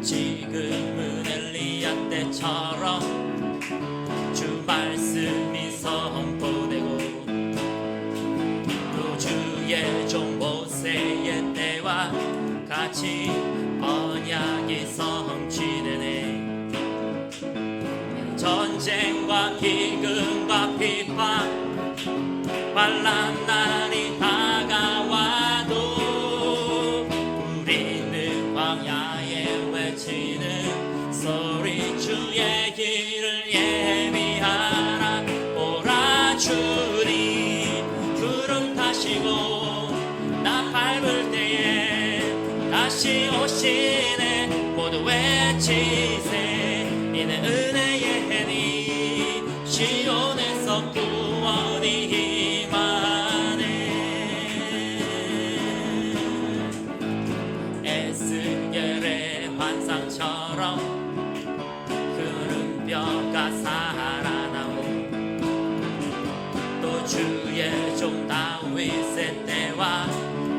지금은 엘리야 때처럼 주 말씀이 선포되고 또 주의 종 모세의 때와 같이 언약이 성취되네. 전쟁과 기근과 비판 환난 날이 다가와도 우리는 광야에 외치는 소리 주의 길을 예비하라. 오라 주님 구름 타시고 나 밟을 때에 다시 오시네. 모두 외치세 이는 은혜의 해니 시온에서 구원이 임하네. 에스겔의 환상처럼 푸른 뼈가 살아나오. 또 주의 종 다윗의 때와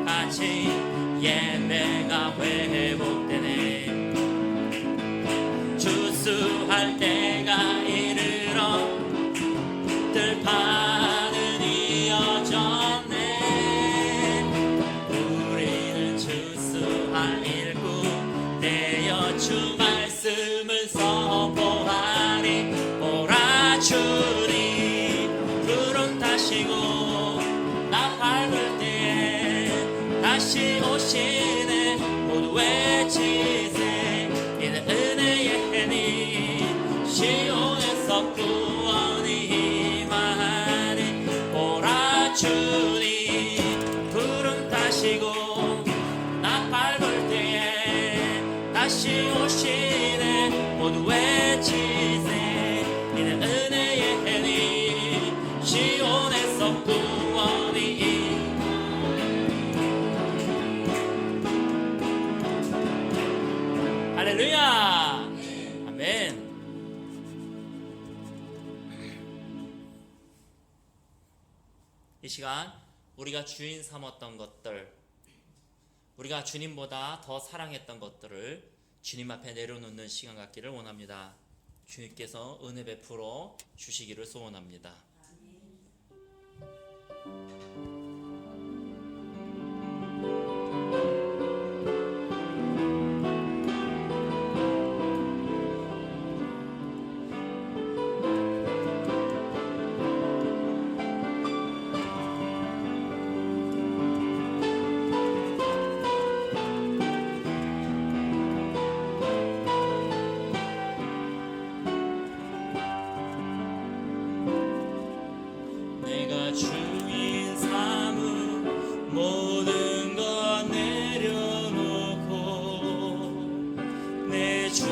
같이 예배가 회복되네. 주수할 때가 이르러 들판은 이어졌네. 우리는 주수할 일꾼 되어 주 말씀을 선포하리. 오라 주님 구름 타시고 나 밟을 때에 다시 오시네. 모두 외치세 이는 은혜의 해니 시온에서 구원이 임하네. 오라 주님 구름 타시고 나 밟을 때에 다시 오시네. 모두 외치세 이는 은혜의 해니 시온에서 구원이 할렐루야. 아멘. 시간 우리가 주인 삼았던 것들, 우리가 주님보다 더 사랑했던 것들을 주님 앞에 내려놓는 시간 갖기를 원합니다. 주님께서 은혜 베풀어 주시기를 소원합니다. 내가 주인 삼은 모든 것 내려놓고 내 주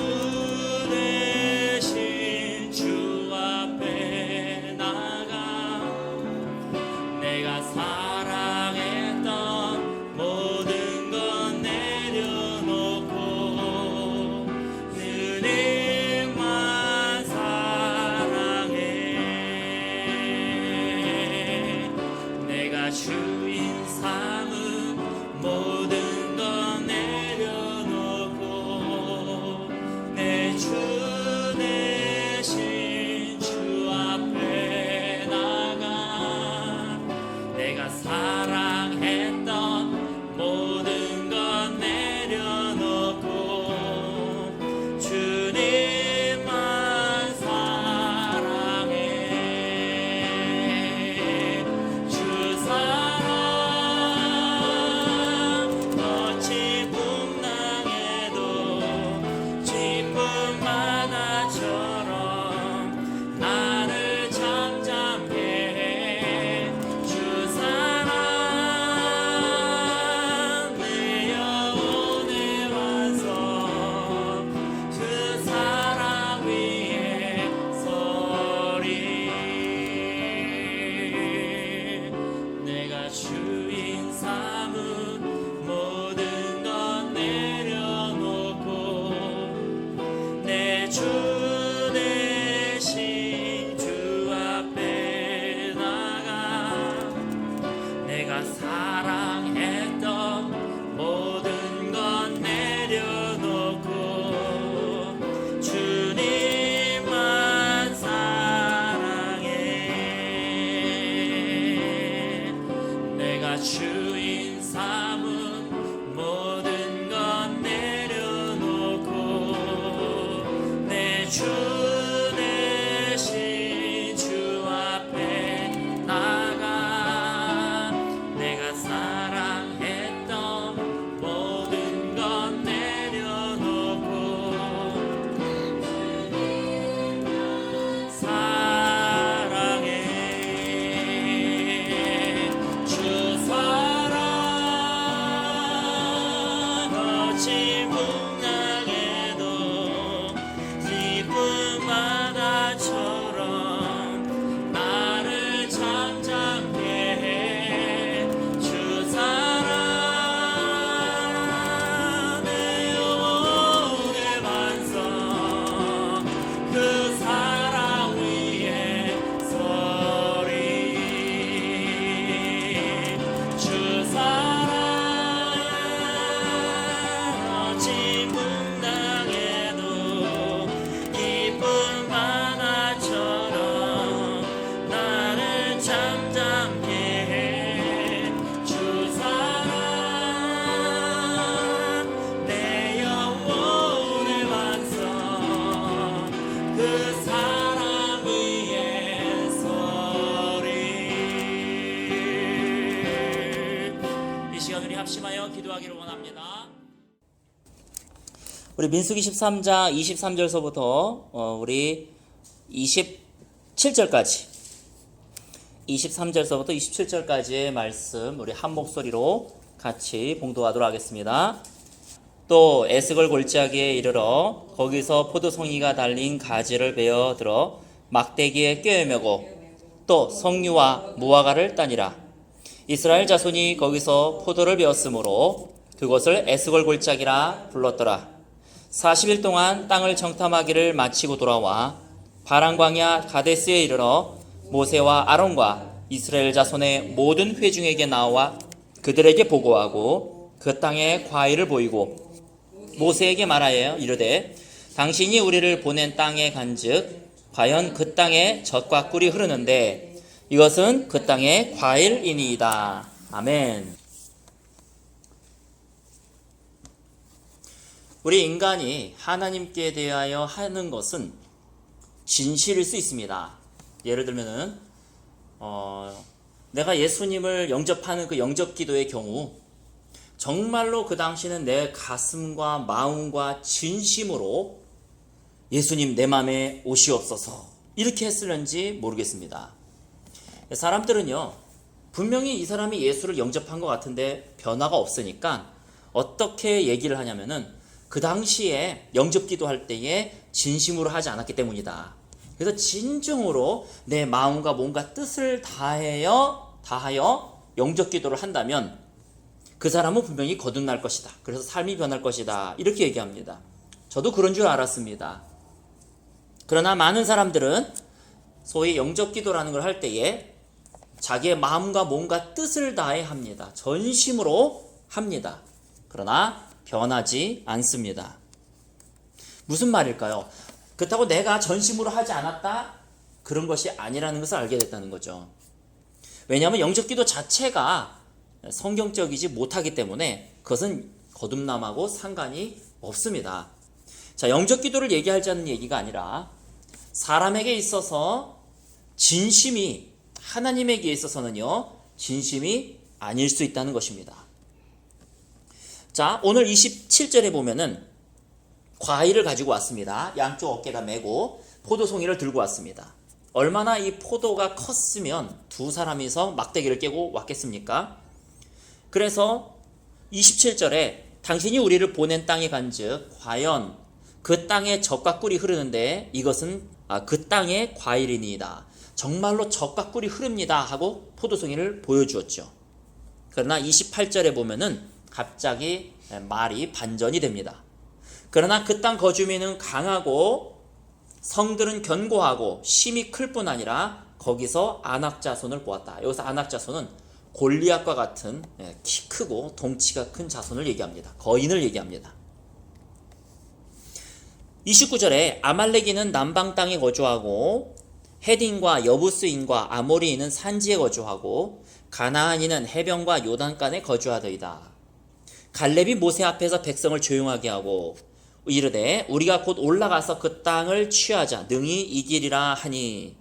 대신 주 앞에 나가 내가 사랑했던 모든 것 내려놓고 주님만 사랑해. 내가 주인 삼은 모든 것 내려놓고 내 주 대신 주 앞에 나가 내가 사랑했던 모든 것 내려놓고 주님만 사랑해. 주 사랑 어찌 풍랑해도 짚은 바다처럼 나를 잠잠케 해. 주 사랑 내 영혼의 완성 그 사랑 위에 서리. 내가 주인 삼은 모든 것 내려놓고 내 주 대신 주 앞에 나가 내가 사랑했던 모든 것 내려놓고 주님만 사랑해. 내가 주인 삼은 모든 것 내려놓고 내 주 대신 주 앞에 나가 내가 사랑했던 모든 것 내려놓고 사랑해. 주 사랑 어찌 풍랑해도 깊은 바다처럼 나를 잠잠케 해. 주 사랑 내 영혼의 완성 그 사랑 위에 서리. 주 사랑 어찌 풍랑해도 깊은 바다처럼 나를 잠잠케 해. 주 사랑 내 영혼의 완성 그 사랑 위에 서리. 이 시간 우리 합심하여 기도하기를 원합니다. 우리 민수기 13장 23절서부터 우리 27절까지 23절서부터 27절까지의 말씀 우리 한 목소리로 같이 봉독하도록 하겠습니다. 또 에스골 골짜기에 이르러 거기서 포도송이가 달린 가지를 베어 들어 막대기에 꿰매고 또 석류와 무화과를 따니라. 이스라엘 자손이 거기서 포도를 베었으므로 그곳을 에스골 골짜기라 불렀더라. 40일 동안 땅을 정탐하기를 마치고 돌아와 바란 광야 가데스에 이르러 모세와 아론과 이스라엘 자손의 모든 회중에게 나와 그들에게 보고하고 그 땅에 과의를 보이고 모세에게 말하여 이르되 당신이 우리를 보낸 땅에 간즉 과연 그 땅에 젖과 꿀이 흐르는데 이것은 그 땅의 과일이니이다. 아멘. 우리 인간이 하나님께 대하여 하는 것은 진실일 수 있습니다. 예를 들면은 내가 예수님을 영접하는 그 영접 기도의 경우 정말로 그 당시는 내 가슴과 마음과 진심으로 예수님 내 마음에 오시옵소서 이렇게 했을는지 모르겠습니다. 사람들은요 분명히 이 사람이 예수를 영접한 것 같은데 변화가 없으니까 어떻게 얘기를 하냐면은 그 당시에 영접 기도할 때에 진심으로 하지 않았기 때문이다. 그래서 진정으로 내 마음과 몸과 뜻을 다하여 영접 기도를 한다면 그 사람은 분명히 거듭날 것이다. 그래서 삶이 변할 것이다. 이렇게 얘기합니다. 저도 그런 줄 알았습니다. 그러나 많은 사람들은 소위 영접 기도라는 걸 할 때에 자기의 마음과 몸과 뜻을 다해 합니다. 전심으로 합니다. 그러나 변하지 않습니다. 무슨 말일까요? 그렇다고 내가 전심으로 하지 않았다? 그런 것이 아니라는 것을 알게 됐다는 거죠. 왜냐하면 영접기도 자체가 성경적이지 못하기 때문에 그것은 거듭남하고 상관이 없습니다. 자, 영접기도를 얘기하자는 얘기가 아니라 사람에게 있어서 진심이 하나님에게 있어서는요 진심이 아닐 수 있다는 것입니다. 자, 오늘 27절에 보면은 과일을 가지고 왔습니다. 양쪽 어깨다 메고 포도송이를 들고 왔습니다. 얼마나 이 포도가 컸으면 두 사람이서 막대기를 깨고 왔겠습니까? 그래서 27절에 당신이 우리를 보낸 땅에 간즉 과연 그 땅에 젖과 꿀이 흐르는데 이것은 그 땅의 과일이니이다. 정말로 젖과 꿀이 흐릅니다 하고 포도송이를 보여주었죠. 그러나 28절에 보면은 갑자기 말이 반전이 됩니다. 그러나 그 땅 거주민은 강하고 성들은 견고하고 심이 클 뿐 아니라 거기서 안악자손을 보았다. 여기서 안악자손은 골리앗과 같은 키 크고 덩치가 큰 자손을 얘기합니다. 거인을 얘기합니다. 29절에 아말렉인은 남방 땅에 거주하고 헤딘과 여부스인과 아모리인은 산지에 거주하고 가나안인은 해변과 요단간에 거주하더이다. 갈렙이 모세 앞에서 백성을 조용하게 하고 이르되 우리가 곧 올라가서 그 땅을 취하자 능히 이기리라 하니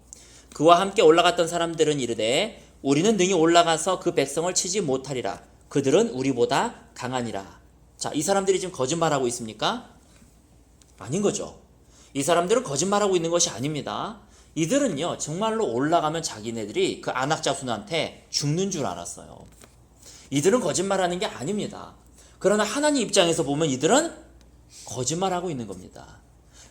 그와 함께 올라갔던 사람들은 이르되 우리는 능히 올라가서 그 백성을 치지 못하리라. 그들은 우리보다 강하니라. 자, 이 사람들이 지금 거짓말하고 있습니까? 아닌 거죠. 이 사람들은 거짓말하고 있는 것이 아닙니다. 이들은요 정말로 올라가면 자기네들이 그 안악자손한테 죽는 줄 알았어요. 이들은 거짓말하는 게 아닙니다. 그러나 하나님 입장에서 보면 이들은 거짓말하고 있는 겁니다.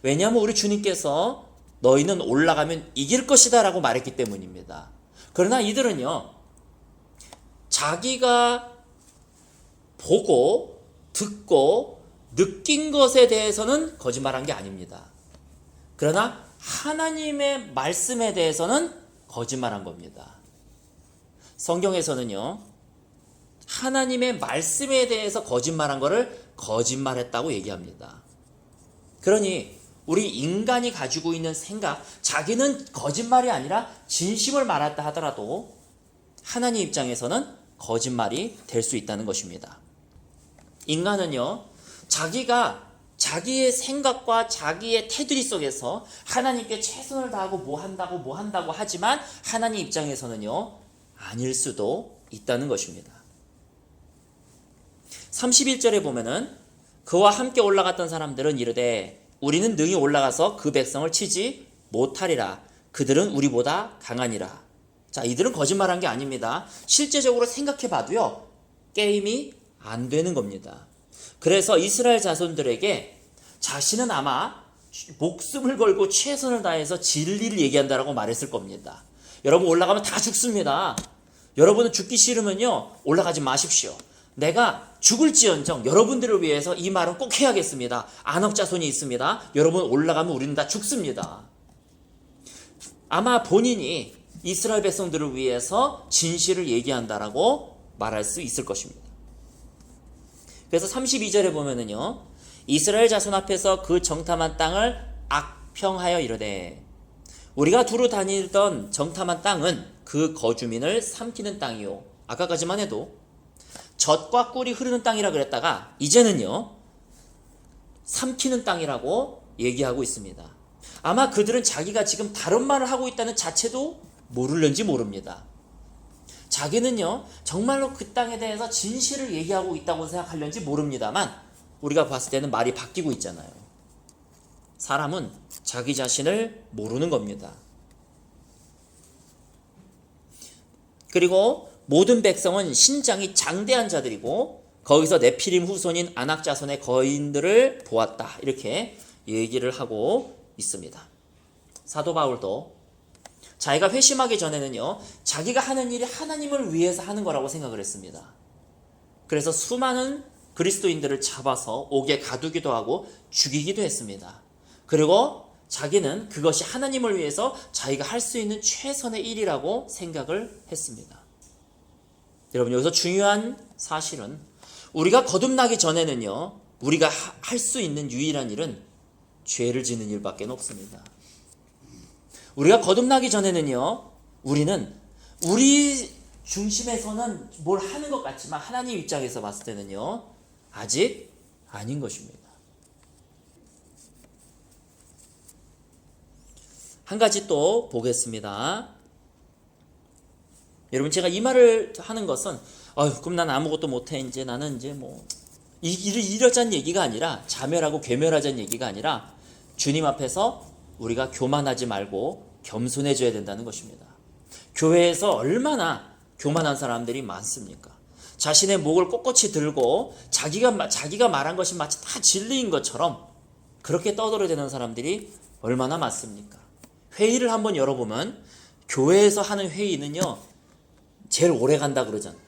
왜냐하면 우리 주님께서 너희는 올라가면 이길 것이다 라고 말했기 때문입니다. 그러나 이들은요 자기가 보고 듣고 느낀 것에 대해서는 거짓말한 게 아닙니다. 그러나 하나님의 말씀에 대해서는 거짓말한 겁니다. 성경에서는요 하나님의 말씀에 대해서 거짓말한 것을 거짓말했다고 얘기합니다. 그러니 우리 인간이 가지고 있는 생각, 자기는 거짓말이 아니라 진심을 말했다 하더라도 하나님 입장에서는 거짓말이 될 수 있다는 것입니다. 인간은요 자기가 자기의 생각과 자기의 테두리 속에서 하나님께 최선을 다하고 뭐 한다고 하지만 하나님 입장에서는요 아닐 수도 있다는 것입니다. 31절에 보면은 그와 함께 올라갔던 사람들은 이르되 우리는 능히 올라가서 그 백성을 치지 못하리라. 그들은 우리보다 강하니라. 자, 이들은 거짓말한 게 아닙니다. 실제적으로 생각해 봐도요 게임이 안 되는 겁니다. 그래서 이스라엘 자손들에게 자신은 아마 목숨을 걸고 최선을 다해서 진리를 얘기한다라고 말했을 겁니다. 여러분 올라가면 다 죽습니다. 여러분은 죽기 싫으면요 올라가지 마십시오. 내가 죽을지언정 여러분들을 위해서 이 말은 꼭 해야겠습니다. 안악자손이 있습니다. 여러분 올라가면 우리는 다 죽습니다. 아마 본인이 이스라엘 백성들을 위해서 진실을 얘기한다라고 말할 수 있을 것입니다. 그래서 32절에 보면은요, 이스라엘 자손 앞에서 그 정탐한 땅을 악평하여 이르되, 우리가 두루 다니던 정탐한 땅은 그 거주민을 삼키는 땅이요. 아까까지만 해도 젖과 꿀이 흐르는 땅이라 그랬다가 이제는요, 삼키는 땅이라고 얘기하고 있습니다. 아마 그들은 자기가 지금 다른 말을 하고 있다는 자체도 모를는지 모릅니다. 자기는요, 정말로 그 땅에 대해서 진실을 얘기하고 있다고 생각하려는지 모릅니다만, 우리가 봤을 때는 말이 바뀌고 있잖아요. 사람은 자기 자신을 모르는 겁니다. 그리고 모든 백성은 신장이 장대한 자들이고 거기서 네피림 후손인 아낙 자손의 거인들을 보았다, 이렇게 얘기를 하고 있습니다. 사도 바울도 자기가 회심하기 전에는요, 자기가 하는 일이 하나님을 위해서 하는 거라고 생각을 했습니다. 그래서 수많은 그리스도인들을 잡아서 옥에 가두기도 하고 죽이기도 했습니다. 그리고 자기는 그것이 하나님을 위해서 자기가 할 수 있는 최선의 일이라고 생각을 했습니다. 여러분, 여기서 중요한 사실은 우리가 거듭나기 전에는요, 우리가 할 수 있는 유일한 일은 죄를 짓는 일밖에 없습니다. 우리가 거듭나기 전에는요, 우리는 우리 중심에서는 뭘 하는 것 같지만 하나님 입장에서 봤을 때는요, 아직 아닌 것입니다. 한 가지 또 보겠습니다. 여러분, 제가 이 말을 하는 것은 그럼 난 아무것도 못해, 이제 나는 이제 뭐 이러자는 얘기가 아니라, 자멸하고 괴멸하자는 얘기가 아니라, 주님 앞에서 우리가 교만하지 말고 겸손해져야 된다는 것입니다. 교회에서 얼마나 교만한 사람들이 많습니까? 자신의 목을 꼿꼿이 들고 자기가 말한 것이 마치 다 진리인 것처럼 그렇게 떠들어대는 사람들이 얼마나 많습니까? 회의를 한번 열어보면 교회에서 하는 회의는요, 제일 오래 간다 그러잖아요.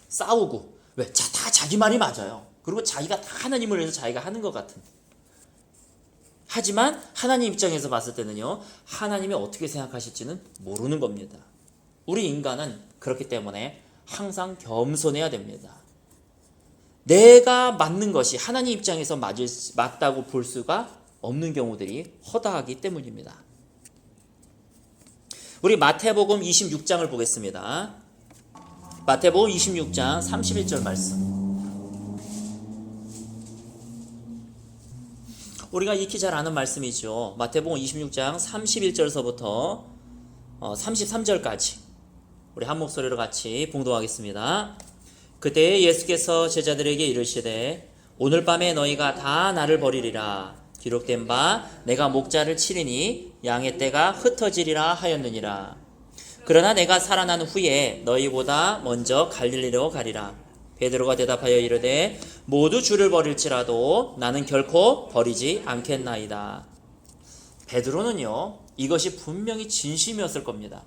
싸우고. 왜? 다 자기 말이 맞아요. 그리고 자기가 다 하나님을 위해서 자기가 하는 것 같은. 하지만 하나님 입장에서 봤을 때는요, 하나님이 어떻게 생각하실지는 모르는 겁니다. 우리 인간은 그렇기 때문에 항상 겸손해야 됩니다. 내가 맞는 것이 하나님 입장에서 맞다고 볼 수가 없는 경우들이 허다하기 때문입니다. 우리 마태복음 26장을 보겠습니다. 마태복음 26장 31절 말씀. 우리가 익히 잘 아는 말씀이죠. 마태복음 26장 31절서부터 33절까지 우리 한 목소리로 같이 봉독하겠습니다. 그때 예수께서 제자들에게 이르시되, 오늘 밤에 너희가 다 나를 버리리라. 기록된 바 내가 목자를 치리니 양의 떼가 흩어지리라 하였느니라. 그러나 내가 살아난 후에 너희보다 먼저 갈릴리로 가리라. 베드로가 대답하여 이르되, 모두 주를 버릴지라도 나는 결코 버리지 않겠나이다. 베드로는요, 이것이 분명히 진심이었을 겁니다.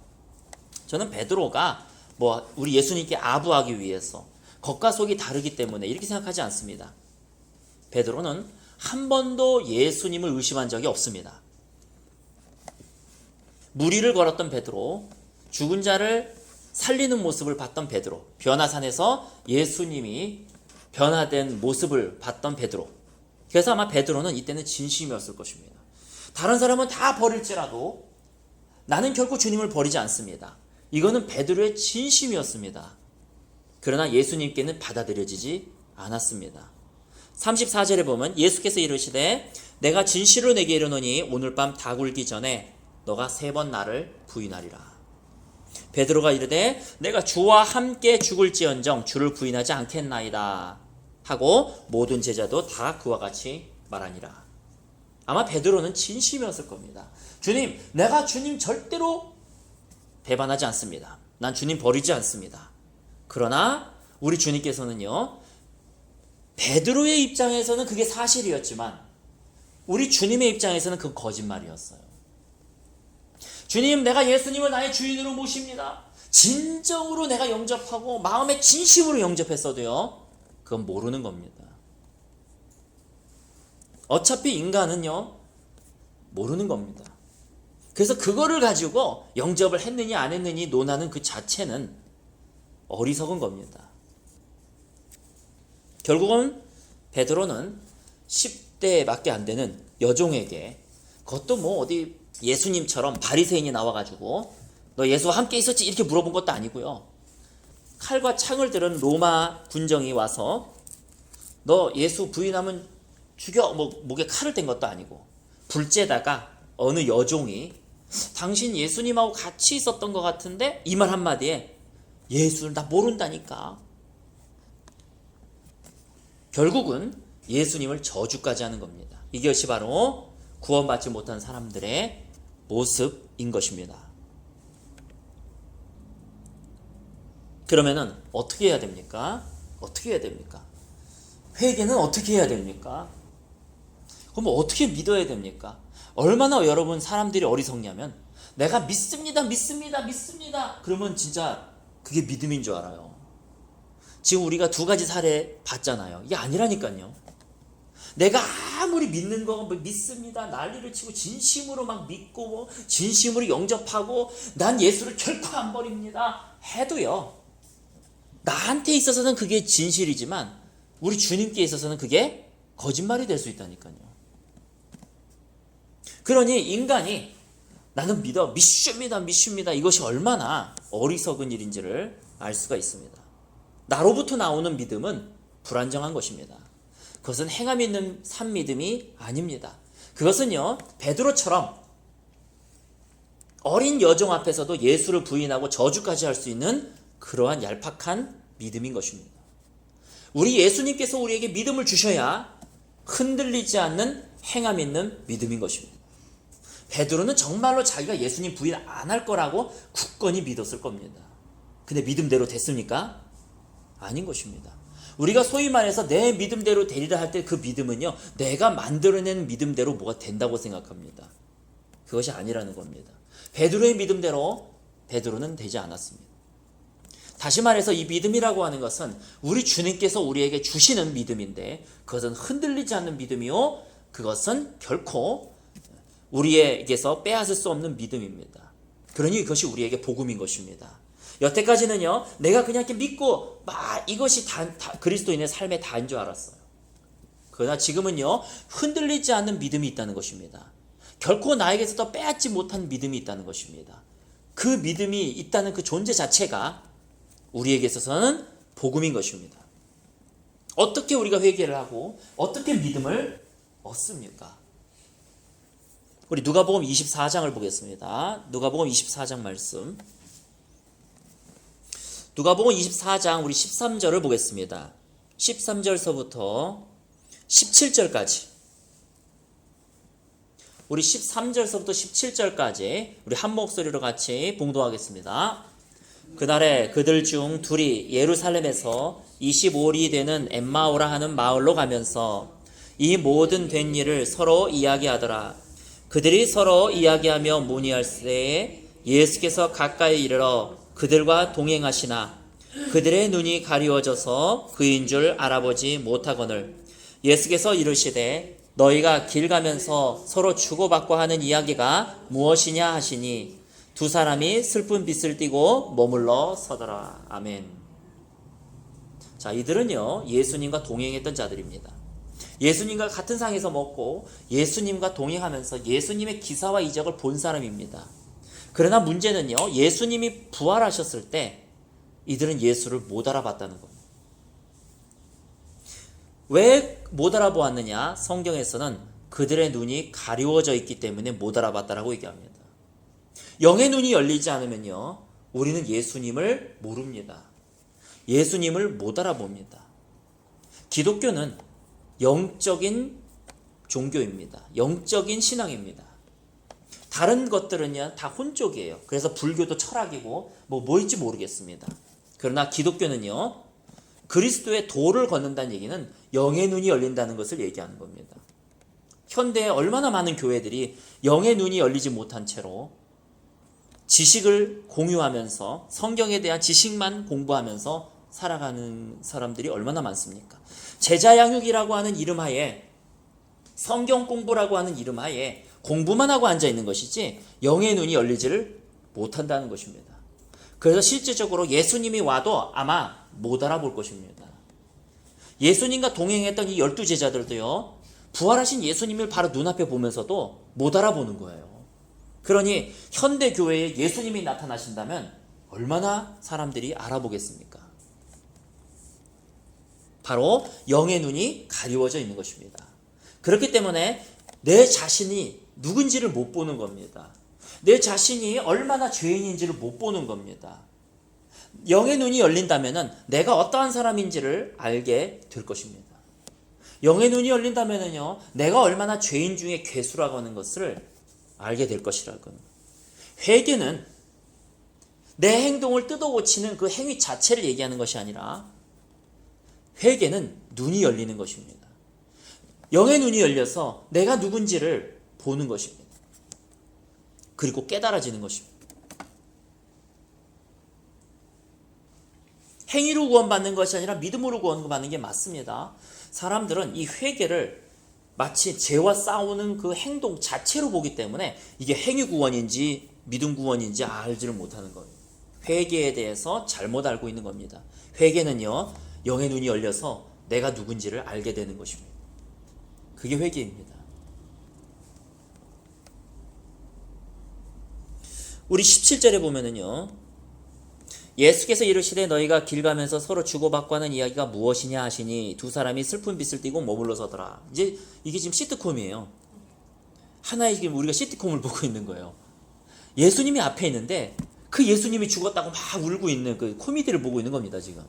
저는 베드로가 우리 예수님께 아부하기 위해서 겉과 속이 다르기 때문에 이렇게 생각하지 않습니다. 베드로는 한 번도 예수님을 의심한 적이 없습니다. 무리를 걸었던 베드로, 죽은 자를 살리는 모습을 봤던 베드로, 변화산에서 예수님이 변화된 모습을 봤던 베드로. 그래서 아마 베드로는 이때는 진심이었을 것입니다. 다른 사람은 다 버릴지라도 나는 결코 주님을 버리지 않습니다. 이거는 베드로의 진심이었습니다. 그러나 예수님께는 받아들여지지 않았습니다. 34절에 보면 예수께서 이르시되, 내가 진실로 내게 이르노니 오늘 밤 다 굴기 전에 너가 3번 나를 부인하리라. 베드로가 이르되, 내가 주와 함께 죽을지언정 주를 부인하지 않겠나이다 하고 모든 제자도 다 그와 같이 말하니라. 아마 베드로는 진심이었을 겁니다. 주님, 내가 주님 절대로 배반하지 않습니다. 난 주님 버리지 않습니다. 그러나 우리 주님께서는요, 베드로의 입장에서는 그게 사실이었지만 우리 주님의 입장에서는 그 거짓말이었어요. 주님, 내가 예수님을 나의 주인으로 모십니다. 진정으로 내가 영접하고 마음의 진심으로 영접했어도요, 그건 모르는 겁니다. 어차피 인간은요, 모르는 겁니다. 그래서 그거를 가지고 영접을 했느니 안 했느니 논하는 그 자체는 어리석은 겁니다. 결국은 베드로는 10대밖에 안 되는 여종에게, 그것도 뭐 어디 예수님처럼 바리새인이 나와가지고 너 예수와 함께 있었지 이렇게 물어본 것도 아니고요. 칼과 창을 들은 로마 군정이 와서 너 예수 부인하면 죽여, 뭐 목에 칼을 댄 것도 아니고, 불째다가 어느 여종이 당신 예수님하고 같이 있었던 것 같은데 이 말 한마디에 예수를 나 모른다니까. 결국은 예수님을 저주까지 하는 겁니다. 이것이 바로 구원받지 못한 사람들의 모습인 것입니다. 그러면은 어떻게 해야 됩니까? 어떻게 해야 됩니까? 회개는 어떻게 해야 됩니까? 그럼 어떻게 믿어야 됩니까? 얼마나 여러분 사람들이 어리석냐면 내가 믿습니다. 그러면 진짜 그게 믿음인 줄 알아요. 지금 우리가 두 가지 사례 봤잖아요. 이게 아니라니까요. 내가 아무리 믿는 거 믿습니다 난리를 치고 진심으로 막 믿고 뭐 진심으로 영접하고 난 예수를 결코 안 버립니다 해도요, 나한테 있어서는 그게 진실이지만 우리 주님께 있어서는 그게 거짓말이 될 수 있다니까요. 그러니 인간이 나는 믿습니다 이것이 얼마나 어리석은 일인지를 알 수가 있습니다. 나로부터 나오는 믿음은 불안정한 것입니다. 그것은 행함 있는 산 믿음이 아닙니다. 그것은요, 베드로처럼 어린 여종 앞에서도 예수를 부인하고 저주까지 할 수 있는 그러한 얄팍한 믿음인 것입니다. 우리 예수님께서 우리에게 믿음을 주셔야 흔들리지 않는 행함 있는 믿음인 것입니다. 베드로는 정말로 자기가 예수님 부인 안 할 거라고 굳건히 믿었을 겁니다. 근데 믿음대로 됐습니까? 아닌 것입니다. 우리가 소위 말해서 내 믿음대로 되리라 할 때 그 믿음은요, 내가 만들어낸 믿음대로 뭐가 된다고 생각합니다. 그것이 아니라는 겁니다. 베드로의 믿음대로 베드로는 되지 않았습니다. 다시 말해서 이 믿음이라고 하는 것은 우리 주님께서 우리에게 주시는 믿음인데 그것은 흔들리지 않는 믿음이요, 그것은 결코 우리에게서 빼앗을 수 없는 믿음입니다. 그러니 그것이 우리에게 복음인 것입니다. 여태까지는요, 내가 그냥 이렇게 믿고 막 이것이 다 그리스도인의 삶의 다인 줄 알았어요. 그러나 지금은요, 흔들리지 않는 믿음이 있다는 것입니다. 결코 나에게서 빼앗지 못한 믿음이 있다는 것입니다. 그 믿음이 있다는 그 존재 자체가 우리에게 있어서는 복음인 것입니다. 어떻게 우리가 회개를 하고 어떻게 믿음을 얻습니까? 우리 누가복음 24장을 보겠습니다. 누가복음 24장 말씀. 누가복음 24장 우리 13절을 보겠습니다. 13절서부터 17절까지. 우리 13절서부터 17절까지 우리 한 목소리로 같이 봉독하겠습니다. 그날에 그들 중 둘이 예루살렘에서 25里되는 엠마오라 하는 마을로 가면서 이 모든 된 일을 서로 이야기하더라. 그들이 서로 이야기하며 문의할 때에 예수께서 가까이 이르러 그들과 동행하시나 그들의 눈이 가리워져서 그인 줄 알아보지 못하거늘 예수께서 이르시되 너희가 길 가면서 서로 주고받고 하는 이야기가 무엇이냐 하시니 두 사람이 슬픈 빛을 띠고 머물러 서더라. 아멘. 자, 이들은요, 예수님과 동행했던 자들입니다. 예수님과 같은 상에서 먹고 예수님과 동행하면서 예수님의 기사와 이적을 본 사람입니다. 그러나 문제는요, 예수님이 부활하셨을 때 이들은 예수를 못 알아봤다는 겁니다. 왜 못 알아보았느냐? 성경에서는 그들의 눈이 가리워져 있기 때문에 못 알아봤다라고 얘기합니다. 영의 눈이 열리지 않으면요, 우리는 예수님을 모릅니다. 예수님을 못 알아봅니다. 기독교는 영적인 종교입니다. 영적인 신앙입니다. 다른 것들은요, 다 혼쪽이에요. 그래서 불교도 철학이고 뭐일지 모르겠습니다. 그러나 기독교는요, 그리스도의 도를 걷는다는 얘기는 영의 눈이 열린다는 것을 얘기하는 겁니다. 현대에 얼마나 많은 교회들이 영의 눈이 열리지 못한 채로 지식을 공유하면서 성경에 대한 지식만 공부하면서 살아가는 사람들이 얼마나 많습니까? 제자 양육이라고 하는 이름하에, 성경 공부라고 하는 이름하에 공부만 하고 앉아 있는 것이지 영의 눈이 열리지를 못한다는 것입니다. 그래서 실질적으로 예수님이 와도 아마 못 알아볼 것입니다. 예수님과 동행했던 이 12제자들도요. 부활하신 예수님을 바로 눈앞에 보면서도 못 알아보는 거예요. 그러니 현대 교회에 예수님이 나타나신다면 얼마나 사람들이 알아보겠습니까? 바로 영의 눈이 가리워져 있는 것입니다. 그렇기 때문에 내 자신이 누군지를 못 보는 겁니다. 내 자신이 얼마나 죄인인지를 못 보는 겁니다. 영의 눈이 열린다면 내가 어떠한 사람인지를 알게 될 것입니다. 영의 눈이 열린다면요, 내가 얼마나 죄인 중에 괴수라고 하는 것을 알게 될 것이라고. 회개는 내 행동을 뜯어고치는 그 행위 자체를 얘기하는 것이 아니라 회개는 눈이 열리는 것입니다. 영의 눈이 열려서 내가 누군지를 보는 것입니다. 그리고 깨달아지는 것입니다. 행위로 구원받는 것이 아니라 믿음으로 구원받는 게 맞습니다. 사람들은 이 회개를 마치 죄와 싸우는 그 행동 자체로 보기 때문에 이게 행위 구원인지 믿음 구원인지 알지를 못하는 거예요. 회개에 대해서 잘못 알고 있는 겁니다. 회개는요, 영의 눈이 열려서 내가 누군지를 알게 되는 것입니다. 그게 회개입니다. 우리 17절에 보면은요, 예수께서 이르시되 너희가 길 가면서 서로 주고받고 하는 이야기가 무엇이냐 하시니 두 사람이 슬픈 빛을 띠고 머물러 서더라. 이제 이게 지금 시트콤이에요. 하나의 지금 우리가 시트콤을 보고 있는 거예요. 예수님이 앞에 있는데 그 예수님이 죽었다고 막 울고 있는 그 코미디를 보고 있는 겁니다, 지금.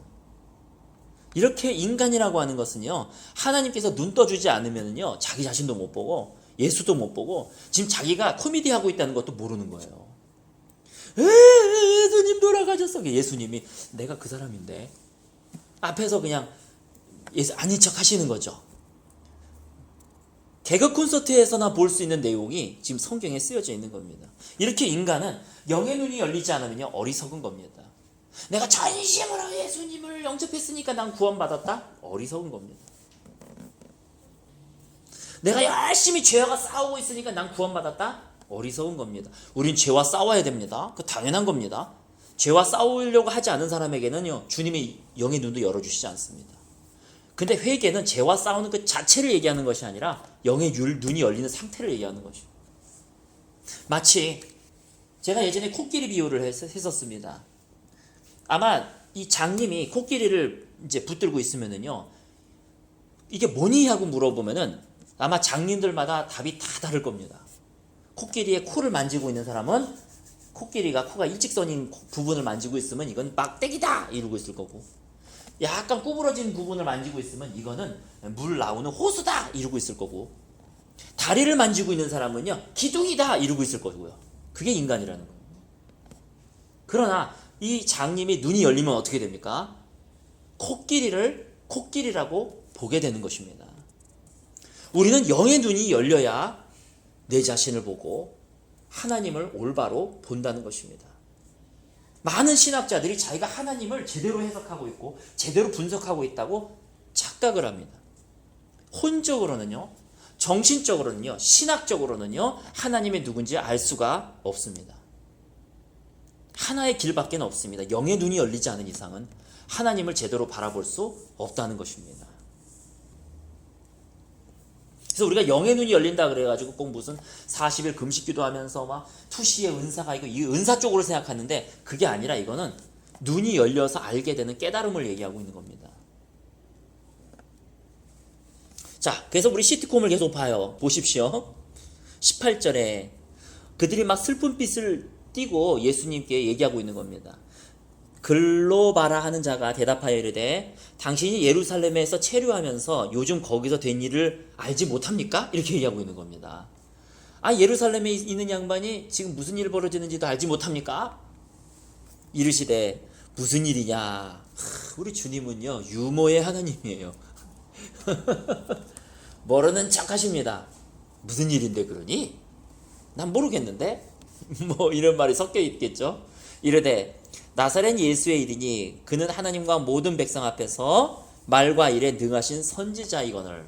이렇게 인간이라고 하는 것은요, 하나님께서 눈 떠주지 않으면요, 자기 자신도 못 보고 예수도 못 보고 지금 자기가 코미디 하고 있다는 것도 모르는 거예요. 예수님 돌아가셨어. 예수님이 내가 그 사람인데 앞에서 그냥 예수 아닌 척 하시는 거죠. 개그 콘서트에서나 볼 수 있는 내용이 지금 성경에 쓰여져 있는 겁니다. 이렇게 인간은 영의 눈이 열리지 않으면 어리석은 겁니다. 내가 전심으로 예수님을 영접했으니까 난 구원받았다? 어리석은 겁니다. 내가 열심히 죄와 싸우고 있으니까 난 구원받았다? 어리석은 겁니다. 우린 죄와 싸워야 됩니다. 그 당연한 겁니다. 죄와 싸우려고 하지 않은 사람에게는요, 주님의 영의 눈도 열어주시지 않습니다. 근데 회개는 죄와 싸우는 그 자체를 얘기하는 것이 아니라 영의 눈이 열리는 상태를 얘기하는 것이죠. 마치 제가 예전에 코끼리 비유를 했었습니다. 아마 이 장님이 코끼리를 이제 붙들고 있으면은요, 이게 뭐니 하고 물어보면은 아마 장님들마다 답이 다 다를 겁니다. 코끼리의 코를 만지고 있는 사람은 코끼리가 코가 일직선인 부분을 만지고 있으면 이건 막대기다 이러고 있을 거고, 약간 구부러진 부분을 만지고 있으면 이거는 물 나오는 호수다 이러고 있을 거고, 다리를 만지고 있는 사람은요 기둥이다 이러고 있을 거고요. 그게 인간이라는 거예요. 그러나 이 장님이 눈이 열리면 어떻게 됩니까? 코끼리를 코끼리라고 보게 되는 것입니다. 우리는 영의 눈이 열려야 내 자신을 보고 하나님을 올바로 본다는 것입니다. 많은 신학자들이 자기가 하나님을 제대로 해석하고 있고 제대로 분석하고 있다고 착각을 합니다. 혼적으로는요, 정신적으로는요, 신학적으로는요, 하나님이 누군지 알 수가 없습니다. 하나의 길밖에 없습니다. 영의 눈이 열리지 않은 이상은 하나님을 제대로 바라볼 수 없다는 것입니다. 그래서 우리가 영의 눈이 열린다 그래가지고 꼭 무슨 40일 금식기도 하면서 막 투시의 은사가 있고 이 은사 쪽으로 생각하는데 그게 아니라 이거는 눈이 열려서 알게 되는 깨달음을 얘기하고 있는 겁니다. 자, 그래서 우리 시트콤을 계속 봐요. 보십시오. 18절에 그들이 막 슬픈 빛을 띠고 예수님께 얘기하고 있는 겁니다. 글로바라 하는 자가 대답하여 이르되 당신이 예루살렘에서 체류하면서 요즘 거기서 된 일을 알지 못합니까? 이렇게 얘기하고 있는 겁니다. 아, 예루살렘에 있는 양반이 지금 무슨 일 벌어지는지도 알지 못합니까? 이르시되 무슨 일이냐? 우리 주님은요 유머의 하나님이에요. 모르는 척 하십니다. 무슨 일인데 그러니? 난 모르겠는데? 뭐 이런 말이 섞여 있겠죠. 이르되 나사렛 예수의 일이니 그는 하나님과 모든 백성 앞에서 말과 일에 능하신 선지자이거늘.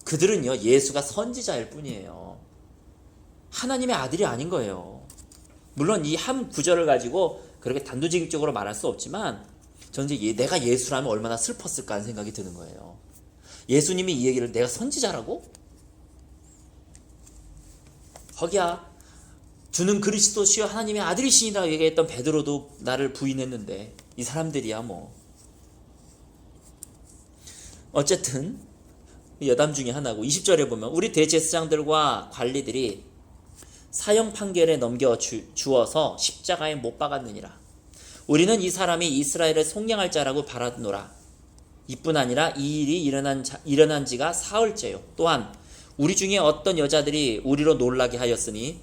그들은요 예수가 선지자일 뿐이에요. 하나님의 아들이 아닌 거예요. 물론 이 한 구절을 가지고 그렇게 단도직입적으로 말할 수 없지만 저는 이제 내가 예수라면 얼마나 슬펐을까 하는 생각이 드는 거예요. 예수님이 이 얘기를 내가 선지자라고? 거기야 주는 그리스도시여 하나님의 아들이시니라 얘기했던 베드로도 나를 부인했는데 이 사람들이야 뭐. 어쨌든 여담 중에 하나고 20절에 보면 우리 대제사장들과 관리들이 사형 판결에 넘겨 주어서 십자가에 못 박았느니라. 우리는 이 사람이 이스라엘을 속량할 자라고 바라노라. 이뿐 아니라 이 일이 일어난 지가 사흘째요. 또한 우리 중에 어떤 여자들이 우리로 놀라게 하였으니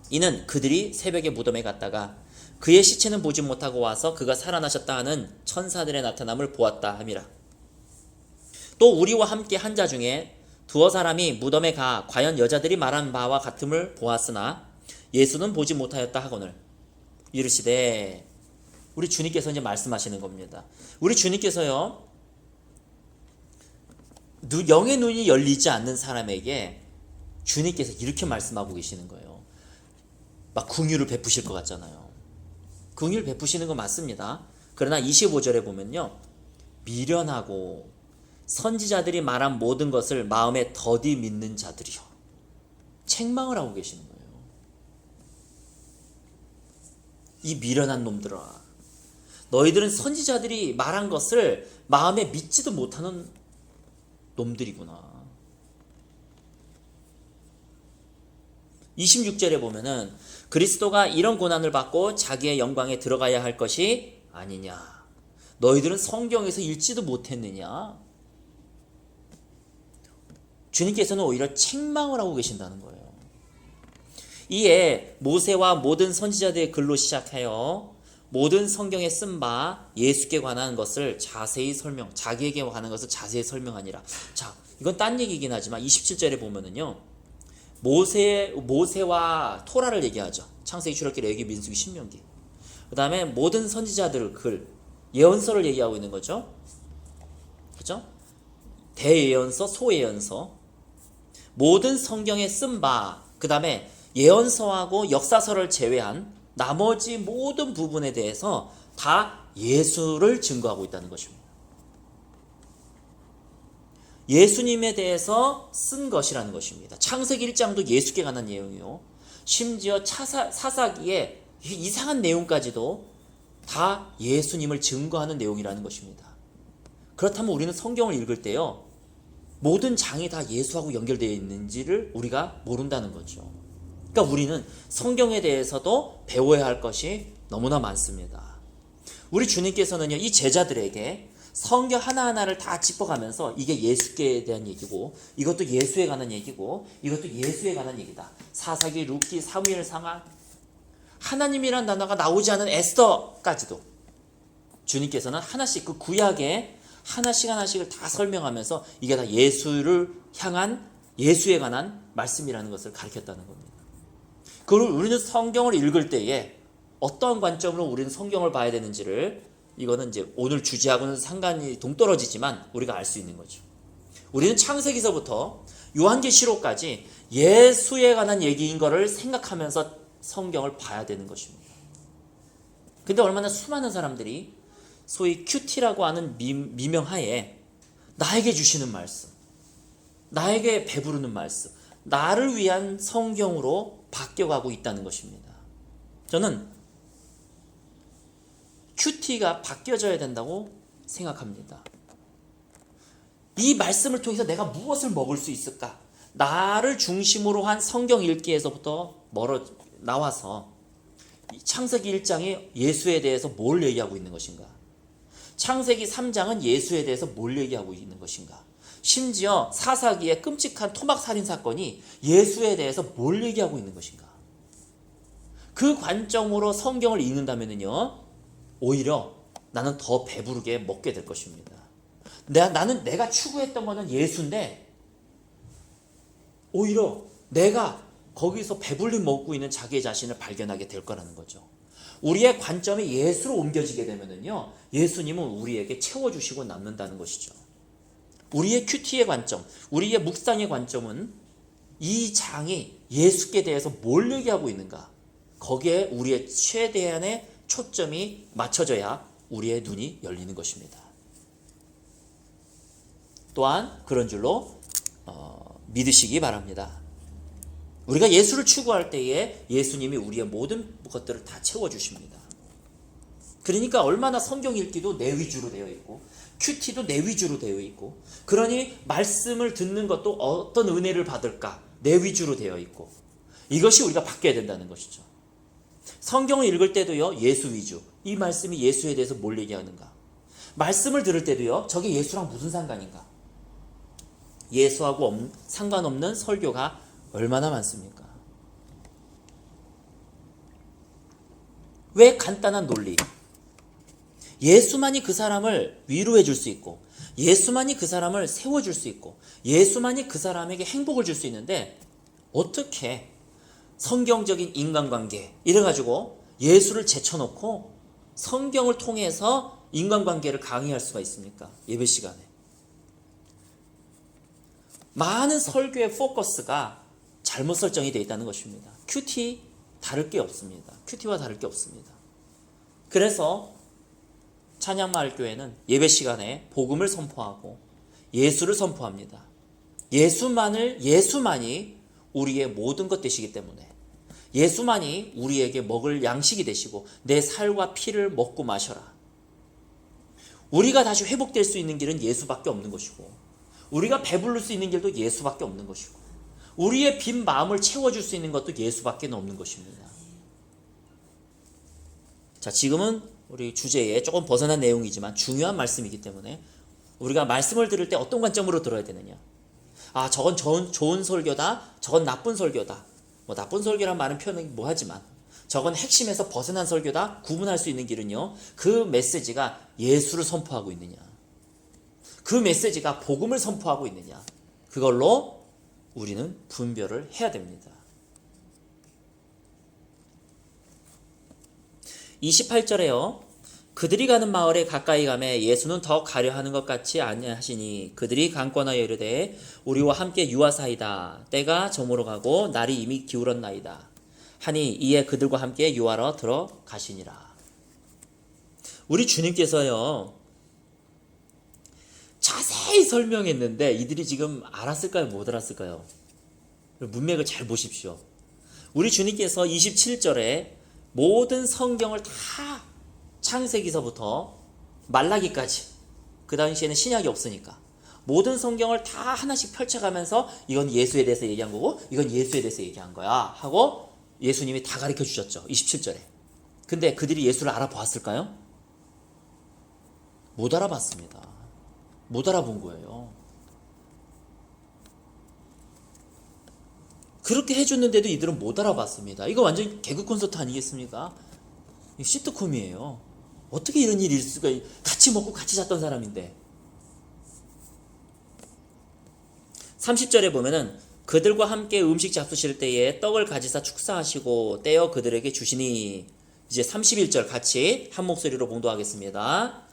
이는 그들이 새벽에 무덤에 갔다가 그의 시체는 보지 못하고 와서 그가 살아나셨다 하는 천사들의 나타남을 보았다 함이라. 또 우리와 함께 한 자 중에 두어 사람이 무덤에 가 과연 여자들이 말한 바와 같음을 보았으나 예수는 보지 못하였다 하거늘 이르시되, 우리 주님께서 이제 말씀하시는 겁니다. 우리 주님께서요, 영의 눈이 열리지 않는 사람에게 주님께서 이렇게 말씀하고 계시는 거예요. 막 긍휼을 베푸실 것 같잖아요. 긍휼 베푸시는 거 맞습니다. 그러나 25절에 보면요, 미련하고 선지자들이 말한 모든 것을 마음에 더디 믿는 자들이요, 책망을 하고 계시는 거예요. 이 미련한 놈들아, 너희들은 선지자들이 말한 것을 마음에 믿지도 못하는 놈들이구나. 26절에 보면은 그리스도가 이런 고난을 받고 자기의 영광에 들어가야 할 것이 아니냐, 너희들은 성경에서 읽지도 못했느냐. 주님께서는 오히려 책망을 하고 계신다는 거예요. 이에 모세와 모든 선지자들의 글로 시작하여 모든 성경에 쓴 바 예수께 관한 것을 자세히 자기에게 관한 것을 자세히 설명하니라. 자, 이건 딴 얘기긴 하지만 27절에 보면은요, 모세와 토라를 얘기하죠. 창세기, 출애굽기, 레위기, 민수기, 신명기. 그 다음에 모든 선지자들 글, 예언서를 얘기하고 있는 거죠. 그죠? 대예언서, 소예언서, 모든 성경에 쓴 바, 그 다음에 예언서하고 역사서를 제외한 나머지 모든 부분에 대해서 다 예수를 증거하고 있다는 것입니다. 예수님에 대해서 쓴 것이라는 것입니다. 창세기 1장도 예수께 관한 내용이요, 심지어 사사기에 이상한 내용까지도 다 예수님을 증거하는 내용이라는 것입니다. 그렇다면 우리는 성경을 읽을 때요, 모든 장이 다 예수하고 연결되어 있는지를 우리가 모른다는 거죠. 그러니까 우리는 성경에 대해서도 배워야 할 것이 너무나 많습니다. 우리 주님께서는요, 이 제자들에게 성경 하나하나를 다 짚어가면서 이게 예수께 대한 얘기고, 이것도 예수에 관한 얘기고, 이것도 예수에 관한 얘기다. 사사기, 룻기, 사무엘 상하, 하나님이란 단어가 나오지 않은 에스더까지도 주님께서는 하나씩, 그 구약에 하나씩을 다 설명하면서 이게 다 예수를 향한, 예수에 관한 말씀이라는 것을 가르쳤다는 겁니다. 그리고 우리는 성경을 읽을 때에 어떠한 관점으로 우리는 성경을 봐야 되는지를, 이거는 이제 오늘 주제하고는 상관이 동떨어지지만 우리가 알 수 있는 거죠. 우리는 창세기서부터 요한계시록까지 예수에 관한 얘기인 거를 생각하면서 성경을 봐야 되는 것입니다. 근데 얼마나 수많은 사람들이 소위 큐티라고 하는 미명하에 나에게 주시는 말씀, 나에게 배부르는 말씀, 나를 위한 성경으로 바뀌어가고 있다는 것입니다. 저는 큐티가 바뀌어져야 된다고 생각합니다. 이 말씀을 통해서 내가 무엇을 먹을 수 있을까? 나를 중심으로 한 성경 읽기에서부터 나와서 창세기 1장에 예수에 대해서 뭘 얘기하고 있는 것인가? 창세기 3장은 예수에 대해서 뭘 얘기하고 있는 것인가? 심지어 사사기의 끔찍한 토막살인 사건이 예수에 대해서 뭘 얘기하고 있는 것인가? 그 관점으로 성경을 읽는다면요, 오히려 나는 더 배부르게 먹게 될 것입니다. 내가 추구했던 것은 예수인데 오히려 내가 거기서 배불리 먹고 있는 자기의 자신을 발견하게 될 거라는 거죠. 우리의 관점이 예수로 옮겨지게 되면은요, 예수님은 우리에게 채워주시고 남는다는 것이죠. 우리의 큐티의 관점, 우리의 묵상의 관점은 이 장이 예수께 대해서 뭘 얘기하고 있는가? 거기에 우리의 최대한의 초점이 맞춰져야 우리의 눈이 열리는 것입니다. 또한 그런 줄로 믿으시기 바랍니다. 우리가 예수를 추구할 때에 예수님이 우리의 모든 것들을 다 채워주십니다. 그러니까 얼마나 성경 읽기도 내 위주로 되어 있고 큐티도 내 위주로 되어 있고, 그러니 말씀을 듣는 것도 어떤 은혜를 받을까 내 위주로 되어 있고, 이것이 우리가 바뀌어야 된다는 것이죠. 성경을 읽을 때도요, 예수 위주. 이 말씀이 예수에 대해서 뭘 얘기하는가? 말씀을 들을 때도요, 저게 예수랑 무슨 상관인가? 예수하고 상관없는 설교가 얼마나 많습니까? 왜 간단한 논리? 예수만이 그 사람을 위로해 줄 수 있고, 예수만이 그 사람을 세워줄 수 있고, 예수만이 그 사람에게 행복을 줄 수 있는데, 어떻게 성경적인 인간관계 이래가지고 예수를 제쳐놓고 성경을 통해서 인간관계를 강의할 수가 있습니까? 예배 시간에. 많은 설교의 포커스가 잘못 설정이 되어 있다는 것입니다. 큐티 다를 게 없습니다. 큐티와 다를 게 없습니다. 그래서 찬양마을교회는 예배 시간에 복음을 선포하고 예수를 선포합니다. 예수만이 우리의 모든 것 되시기 때문에, 예수만이 우리에게 먹을 양식이 되시고 내 살과 피를 먹고 마셔라. 우리가 다시 회복될 수 있는 길은 예수밖에 없는 것이고, 우리가 배부를 수 있는 길도 예수밖에 없는 것이고, 우리의 빈 마음을 채워줄 수 있는 것도 예수밖에 없는 것입니다. 자, 지금은 우리 주제에 조금 벗어난 내용이지만 중요한 말씀이기 때문에 우리가 말씀을 들을 때 어떤 관점으로 들어야 되느냐? 아, 저건 좋은 설교다, 저건 나쁜 설교다. 뭐 나쁜 설교란 말은 표현이 뭐하지만 저건 핵심에서 벗어난 설교다 구분할 수 있는 길은요, 그 메시지가 예수를 선포하고 있느냐, 그 메시지가 복음을 선포하고 있느냐, 그걸로 우리는 분별을 해야 됩니다. 28절에요. 그들이 가는 마을에 가까이 가매 예수는 더 가려 하는 것 같이 아니하시니 그들이 강권하여 이르되 우리와 함께 유하사이다. 때가 저물어 가고 날이 이미 기울었나이다. 하니 이에 그들과 함께 유하러 들어가시니라. 우리 주님께서요, 자세히 설명했는데 이들이 지금 알았을까요? 못 알았을까요? 문맥을 잘 보십시오. 우리 주님께서 27절에 모든 성경을 다 창세기서부터 말라기까지, 그 당시에는 신약이 없으니까 모든 성경을 다 하나씩 펼쳐가면서 이건 예수에 대해서 얘기한 거고 이건 예수에 대해서 얘기한 거야 하고 예수님이 다 가르쳐 주셨죠. 27절에. 근데 그들이 예수를 알아보았을까요? 못 알아봤습니다. 못 알아본 거예요. 그렇게 해줬는데도 이들은 못 알아봤습니다. 이거 완전 개그 콘서트 아니겠습니까? 시트콤이에요. 어떻게 이런 일이 있을 수가, 같이 먹고 같이 잤던 사람인데. 30절에 보면은 그들과 함께 음식 잡수실 때에 떡을 가지사 축사하시고 떼어 그들에게 주시니, 이제 31절 같이 한 목소리로 봉독하겠습니다.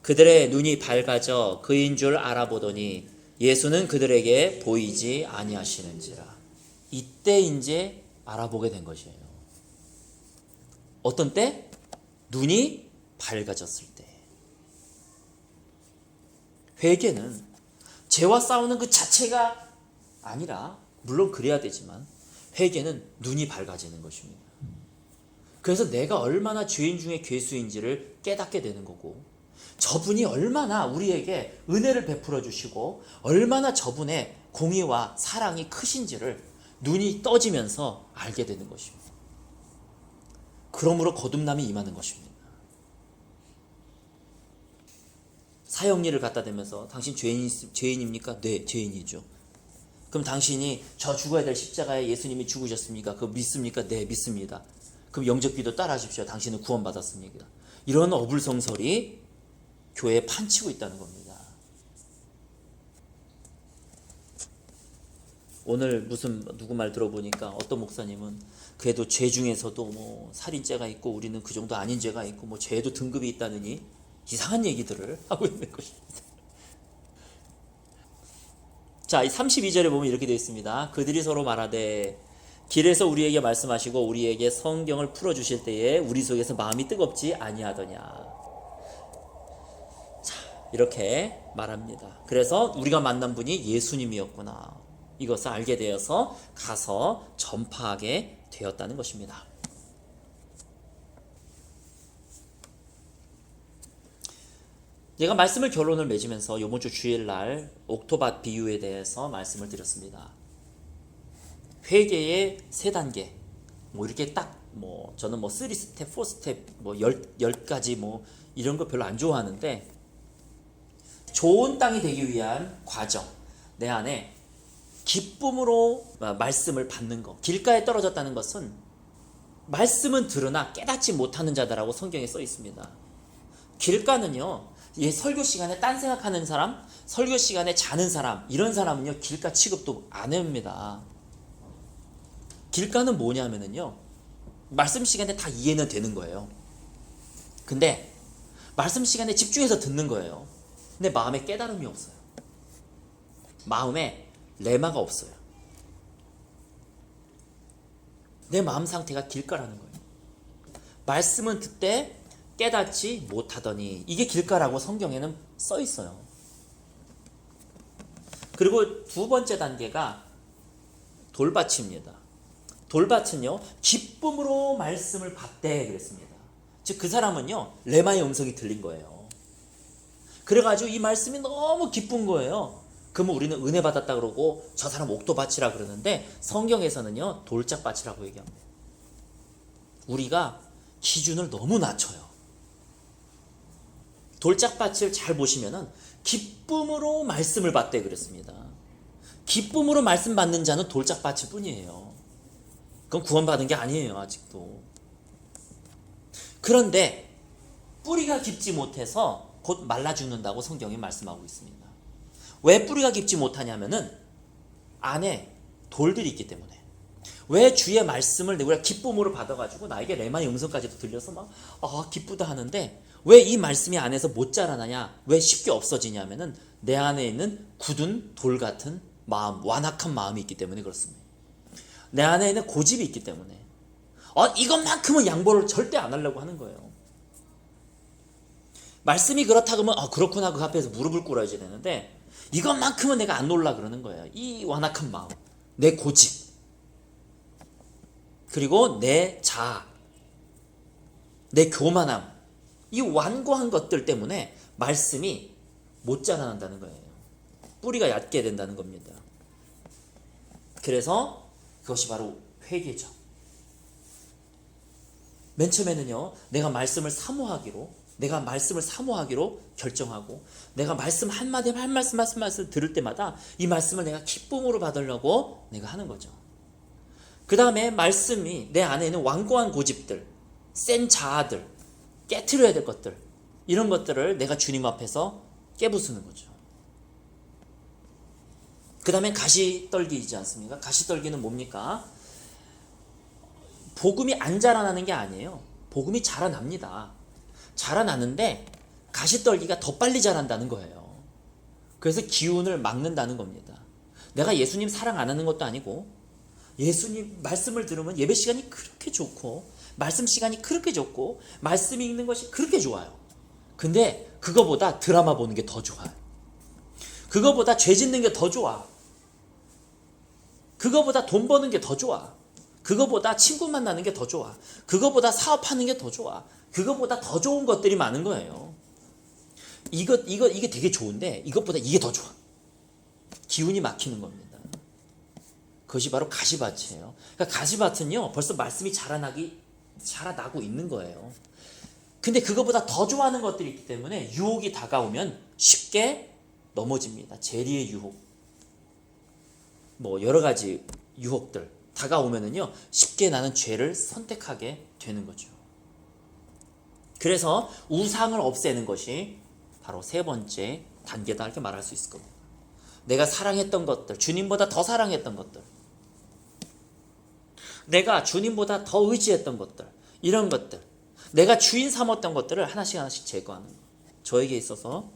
그들의 눈이 밝아져 그인 줄 알아보더니 예수는 그들에게 보이지 아니하시는지라. 이때 이제 알아보게 된 것이에요. 어떤 때? 눈이 밝아졌을 때. 회개는 죄와 싸우는 그 자체가 아니라, 물론 그래야 되지만 회개는 눈이 밝아지는 것입니다. 그래서 내가 얼마나 죄인 중에 괴수인지를 깨닫게 되는 거고, 저분이 얼마나 우리에게 은혜를 베풀어 주시고 얼마나 저분의 공의와 사랑이 크신지를 눈이 떠지면서 알게 되는 것입니다. 그러므로 거듭남이 임하는 것입니다. 사형리를 갖다 대면서 당신 죄인입니까? 네, 죄인이죠. 그럼 당신이 저 죽어야 될 십자가에 예수님이 죽으셨습니까? 그거 믿습니까? 네, 믿습니다. 그럼 영접기도 따라하십시오. 당신은 구원받았습니까? 이런 어불성설이 교회에 판치고 있다는 겁니다. 오늘 누구 말 들어보니까 어떤 목사님은 그래도 죄 중에서도 뭐 살인죄가 있고 우리는 그 정도 아닌 죄가 있고 뭐 죄도 등급이 있다느니 이상한 얘기들을 하고 있는 것입니다. 자, 이 32절에 보면 이렇게 되어 있습니다. 그들이 서로 말하되 길에서 우리에게 말씀하시고 우리에게 성경을 풀어주실 때에 우리 속에서 마음이 뜨겁지 아니하더냐. 자, 이렇게 말합니다. 그래서 우리가 만난 분이 예수님이었구나. 이것을 알게 되어서 가서 전파하게 되었다는 것입니다. 제가 말씀을 결론을 맺으면서 이번 주 주일날 옥토밭 비유에 대해서 말씀을 드렸습니다. 회개의 세 단계, 뭐 이렇게 딱 저는 3스텝, 4스텝, 10가지 이런 거 별로 안 좋아하는데, 좋은 땅이 되기 위한 과정, 내 안에 기쁨으로 말씀을 받는 것. 길가에 떨어졌다는 것은 말씀은 들으나 깨닫지 못하는 자들하고 성경에 써 있습니다. 길가는요, 설교 시간에 딴 생각하는 사람, 설교 시간에 자는 사람, 이런 사람은요 길가 취급도 안 합니다. 길가는 뭐냐면요, 말씀 시간에 다 이해는 되는 거예요. 근데 말씀 시간에 집중해서 듣는 거예요. 근데 마음에 깨달음이 없어요. 마음에 레마가 없어요. 내 마음 상태가 길가라는 거예요. 말씀은 듣되 깨닫지 못하더니, 이게 길가라고 성경에는 써 있어요. 그리고 두 번째 단계가 돌밭입니다. 돌밭은요, 기쁨으로 말씀을 받되 그랬습니다. 즉 그 사람은요 레마의 음성이 들린 거예요. 그래가지고 이 말씀이 너무 기쁜 거예요. 그러면 우리는 은혜 받았다 그러고 저 사람 옥토밭이라 그러는데, 성경에서는요 돌짝밭이라고 얘기합니다. 우리가 기준을 너무 낮춰요. 돌짝밭을 잘 보시면은 기쁨으로 말씀을 받되 그랬습니다. 기쁨으로 말씀 받는 자는 돌짝밭일 뿐이에요. 그건 구원받은 게 아니에요, 아직도. 그런데 뿌리가 깊지 못해서 곧 말라 죽는다고 성경이 말씀하고 있습니다. 왜 뿌리가 깊지 못하냐면은 안에 돌들이 있기 때문에. 왜 주의 말씀을 우리가 기쁨으로 받아가지고 나에게 레마의 음성까지도 들려서 막 기쁘다 하는데, 왜 이 말씀이 안에서 못 자라나냐, 왜 쉽게 없어지냐면은 내 안에 있는 굳은 돌 같은 마음, 완악한 마음이 있기 때문에 그렇습니다. 내 안에 있는 고집이 있기 때문에 이것만큼은 양보를 절대 안 하려고 하는 거예요. 말씀이 그렇다 그러면 그렇구나, 그 앞에서 무릎을 꿇어야지 되는데, 이것만큼은 내가 안 놀라 그러는 거예요. 이 완악한 마음, 내 고집, 그리고 내 자아, 내 교만함, 이 완고한 것들 때문에 말씀이 못 자라난다는 거예요. 뿌리가 얕게 된다는 겁니다. 그래서 그것이 바로 회개죠. 맨 처음에는요, 내가 말씀을 사모하기로 결정하고, 내가 말씀 한마디 한 말씀 들을 때마다 이 말씀을 내가 기쁨으로 받으려고 내가 하는 거죠. 그 다음에 말씀이 내 안에 있는 완고한 고집들, 센 자아들, 깨트려야 될 것들, 이런 것들을 내가 주님 앞에서 깨부수는 거죠. 그 다음에 가시떨기이지 않습니까? 가시떨기는 뭡니까? 복음이 안 자라나는 게 아니에요. 복음이 자라납니다. 자라나는데 가시떨기가 더 빨리 자란다는 거예요. 그래서 기운을 막는다는 겁니다. 내가 예수님 사랑 안 하는 것도 아니고, 예수님 말씀을 들으면 예배 시간이 그렇게 좋고, 말씀 시간이 그렇게 좋고, 말씀이 읽는 것이 그렇게 좋아요. 근데 그거보다 드라마 보는 게 더 좋아요. 그거보다 죄 짓는 게 더 좋아. 그거보다 돈 버는 게 더 좋아. 그거보다 친구 만나는 게 더 좋아. 그거보다 사업하는 게 더 좋아. 그거보다 더 좋은 것들이 많은 거예요. 이게 되게 좋은데 이것보다 이게 더 좋아. 기운이 막히는 겁니다. 그것이 바로 가시밭이에요. 그러니까 가시밭은요, 벌써 말씀이 자라나고 있는 거예요. 근데 그거보다 더 좋아하는 것들이 있기 때문에 유혹이 다가오면 쉽게 넘어집니다. 재리의 유혹, 여러 가지 유혹들 다가오면은요, 쉽게 나는 죄를 선택하게 되는 거죠. 그래서 우상을 없애는 것이 바로 세 번째 단계다, 이렇게 말할 수 있을 겁니다. 내가 사랑했던 것들, 주님보다 더 사랑했던 것들, 내가 주님보다 더 의지했던 것들, 이런 것들, 내가 주인 삼았던 것들을 하나씩 제거하는 거예요. 저에게 있어서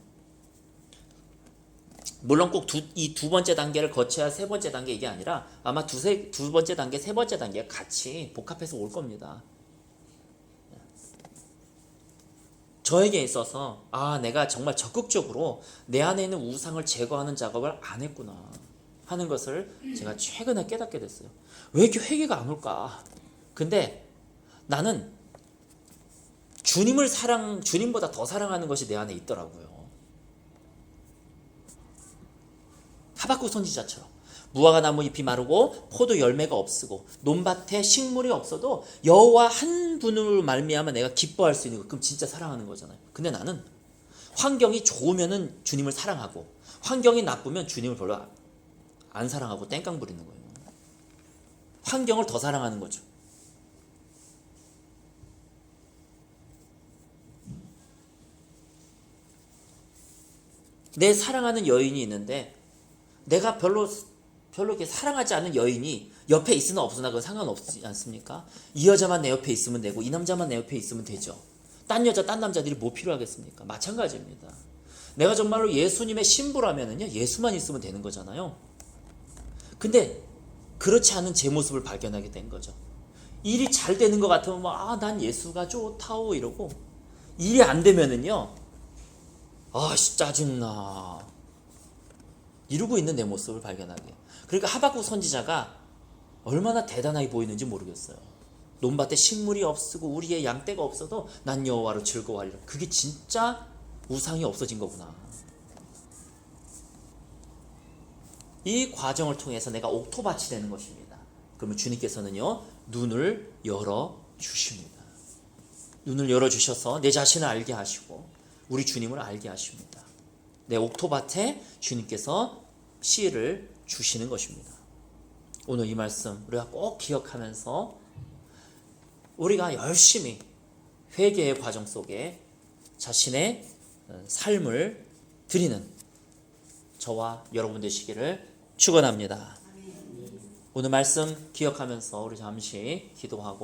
물론 꼭 이 두 번째 단계를 거쳐야 세 번째 단계 이게 아니라 아마 두 번째 단계, 세 번째 단계 같이 복합해서 올 겁니다. 저에게 있어서 내가 정말 적극적으로 내 안에 있는 우상을 제거하는 작업을 안 했구나 하는 것을 제가 최근에 깨닫게 됐어요. 왜 이렇게 회개가 안 올까? 근데 나는 주님보다 더 사랑하는 것이 내 안에 있더라고요. 하박국 선지자처럼 무화과 나무 잎이 마르고 포도 열매가 없으고 논밭에 식물이 없어도 여호와 한 분으로 말미암아 내가 기뻐할 수 있는 거, 그럼 진짜 사랑하는 거잖아요. 근데 나는 환경이 좋으면은 주님을 사랑하고 환경이 나쁘면 주님을 별로 안 사랑하고 땡깡 부리는 거예요. 환경을 더 사랑하는 거죠. 내 사랑하는 여인이 있는데 내가 별로 이렇게 사랑하지 않는 여인이 옆에 있으나 없으나 그건 상관없지 않습니까? 이 여자만 내 옆에 있으면 되고 이 남자만 내 옆에 있으면 되죠. 딴 여자 딴 남자들이 뭐 필요하겠습니까? 마찬가지입니다. 내가 정말로 예수님의 신부라면은요 예수만 있으면 되는 거잖아요. 근데 그렇지 않은 제 모습을 발견하게 된 거죠. 일이 잘 되는 것 같으면 난 예수가 좋다오 이러고 일이 안 되면은요 짜증나 이러고 있는 내 모습을 발견하게. 그러니까 하박국 선지자가 얼마나 대단하게 보이는지 모르겠어요. 논밭에 식물이 없고 우리의 양떼가 없어도 난 여호와로 즐거워하리라. 그게 진짜 우상이 없어진 거구나. 이 과정을 통해서 내가 옥토밭이 되는 것입니다. 그러면 주님께서는요 눈을 열어주십니다. 눈을 열어주셔서 내 자신을 알게 하시고 우리 주님을 알게 하십니다. 내 옥토밭에 주님께서 씨를 주시는 것입니다. 오늘 이 말씀 우리가 꼭 기억하면서 우리가 열심히 회개의 과정 속에 자신의 삶을 드리는 저와 여러분 되시기를 축원합니다. 오늘 말씀 기억하면서 우리 잠시 기도하고